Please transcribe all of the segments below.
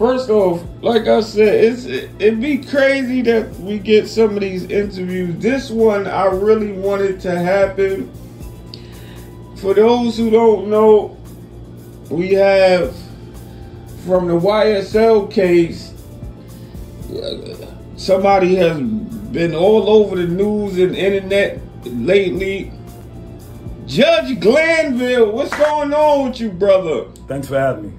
First off, like I said, it'd be crazy that we get some of these interviews. This one, I really wanted to happen. For those who don't know, we have, from the YSL case, somebody has been all over the news and internet lately. Judge Glanville, what's going on with you, brother? Thanks for having me.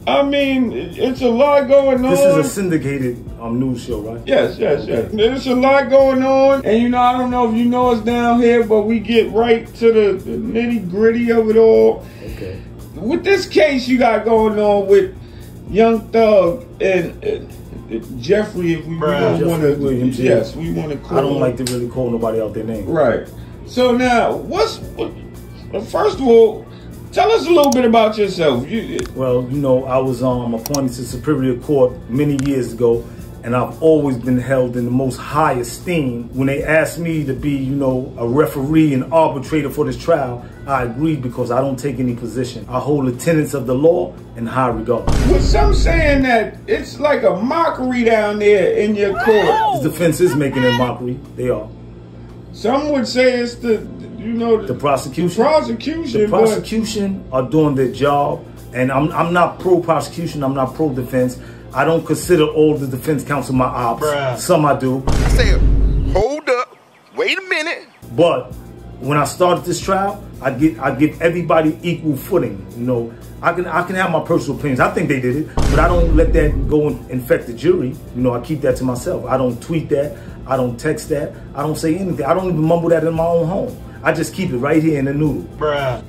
I mean, it's a lot going on. This is a syndicated news show, right? Yes. There's a lot going on. And you know, I don't know if you know us down here, but we get right to the nitty gritty of it all. Okay. With this case you got going on with Young Thug and Jeffrey, if we don't want to, Williams, yes, we want to call. I don't like to really call nobody out their name. Right. So now, first of all, tell us a little bit about yourself. Well, you know, I was appointed to Superior Court many years ago, and I've always been held in the most high esteem. When they asked me to be, you know, a referee and arbitrator for this trial, I agreed because I don't take any position. I hold the tenets of the law in high regard. With some saying that it's like a mockery down there in your court. The defense is making a mockery. They are. Some would say it's the prosecution. The prosecution are doing their job, and I'm not pro-prosecution. I'm not pro-defense. I don't consider all the defense counsel my ops. Bruh. Some I do. I said, hold up, wait a minute. But when I started this trial, I give everybody equal footing. You know, I can have my personal opinions. I think they did it, but I don't let that go and infect the jury. You know, I keep that to myself. I don't tweet that. I don't text that. I don't say anything. I don't even mumble that in my own home. I just keep it right here in the noodle. Bruh.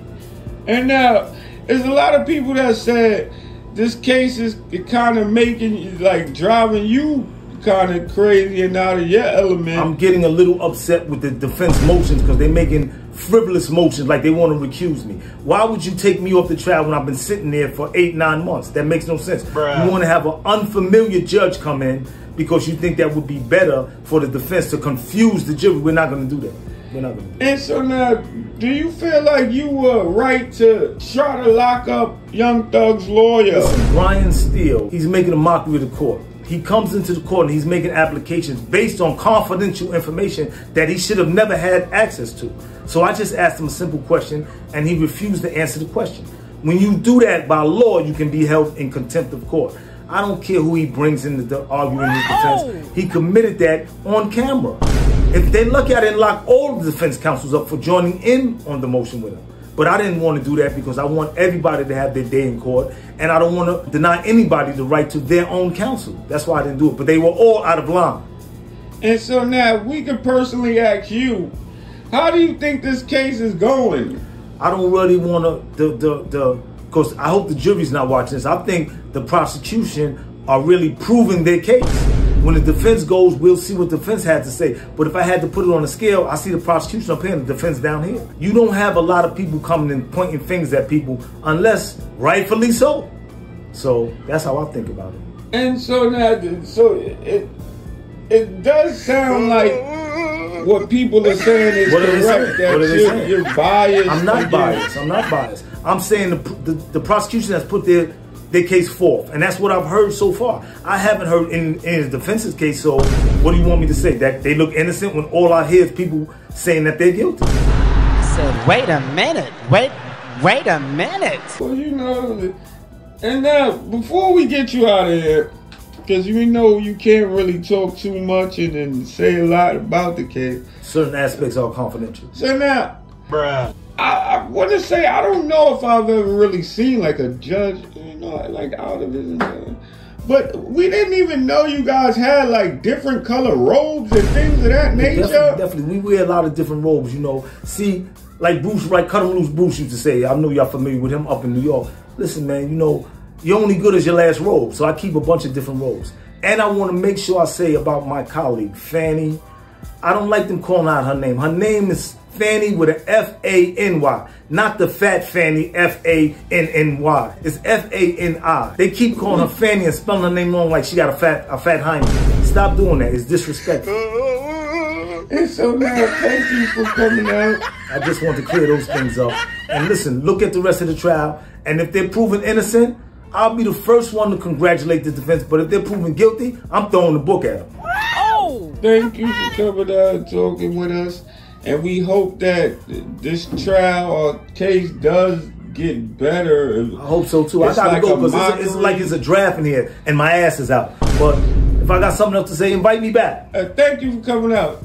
And now, there's a lot of people that said this case is kind of making, like, driving you kind of crazy and out of your element. I'm getting a little upset with the defense motions because they're making frivolous motions like they want to recuse me. Why would you take me off the trial when I've been sitting there for 8-9 months? That makes no sense. Bruh. You want to have an unfamiliar judge come in because you think that would be better for the defense to confuse the jury. We're not going to do that. We're not going to do that. And so now, do you feel like you were right to try to lock up Young Thug's lawyer? Listen, Brian Steele, he's making a mockery of the court. He comes into the court and he's making applications based on confidential information that he should have never had access to. So I just asked him a simple question and he refused to answer the question. When you do that by law, you can be held in contempt of court. I don't care who he brings in to argue in his defense. He committed that on camera. If they're lucky, I didn't lock all the defense counsels up for joining in on the motion with him. But I didn't want to do that because I want everybody to have their day in court. And I don't want to deny anybody the right to their own counsel. That's why I didn't do it. But they were all out of line. And so now we could personally ask you, how do you think this case is going? I don't really want to, because I hope the jury's not watching this. I think the prosecution are really proving their case. When the defense goes, we'll see what the defense had to say. But if I had to put it on a scale, I see the prosecution up here and the defense down here. You don't have a lot of people coming and pointing fingers at people unless rightfully so. So that's how I think about it. And so now, so it does sound like what people are saying is correct. That you're biased. I'm not biased. I'm not biased. I'm saying the prosecution has put their case forth, and that's what I've heard so far. I haven't heard in the defense's case, so what do you want me to say? That they look innocent when all I hear is people saying that they're guilty? I said, wait a minute, wait a minute. Well, you know, and now, before we get you out of here, because we know you can't really talk too much and then say a lot about the case. Certain aspects are confidential. So now, bruh, I want to say, I don't know if I've ever really seen like a judge, you know, like out of his, but we didn't even know you guys had like different color robes and things of that nature. Definitely. We wear a lot of different robes, you know. See, like Bruce, right, Cut 'em Loose Bruce used to say, I know y'all familiar with him up in New York. Listen, man, you know, you're only good as your last robe. So I keep a bunch of different robes. And I want to make sure I say about my colleague, Fanny, I don't like them calling out her name. Her name is Fanny with an F-A-N-Y, not the fat Fanny, F-A-N-N-Y. It's F-A-N-I. They keep calling her Fanny and spelling her name wrong like she got a fat hymen. Stop doing that. It's disrespectful. And so now, thank you for coming out. I just want to clear those things up. And listen, look at the rest of the trial. And if they're proven innocent, I'll be the first one to congratulate the defense. But if they're proven guilty, I'm throwing the book at them. Oh! Thank you for coming out and talking with us. And we hope that this trial or case does get better. I hope so too. I gotta go because it's like it's a draft in here and my ass is out. But if I got something else to say, invite me back. Thank you for coming out.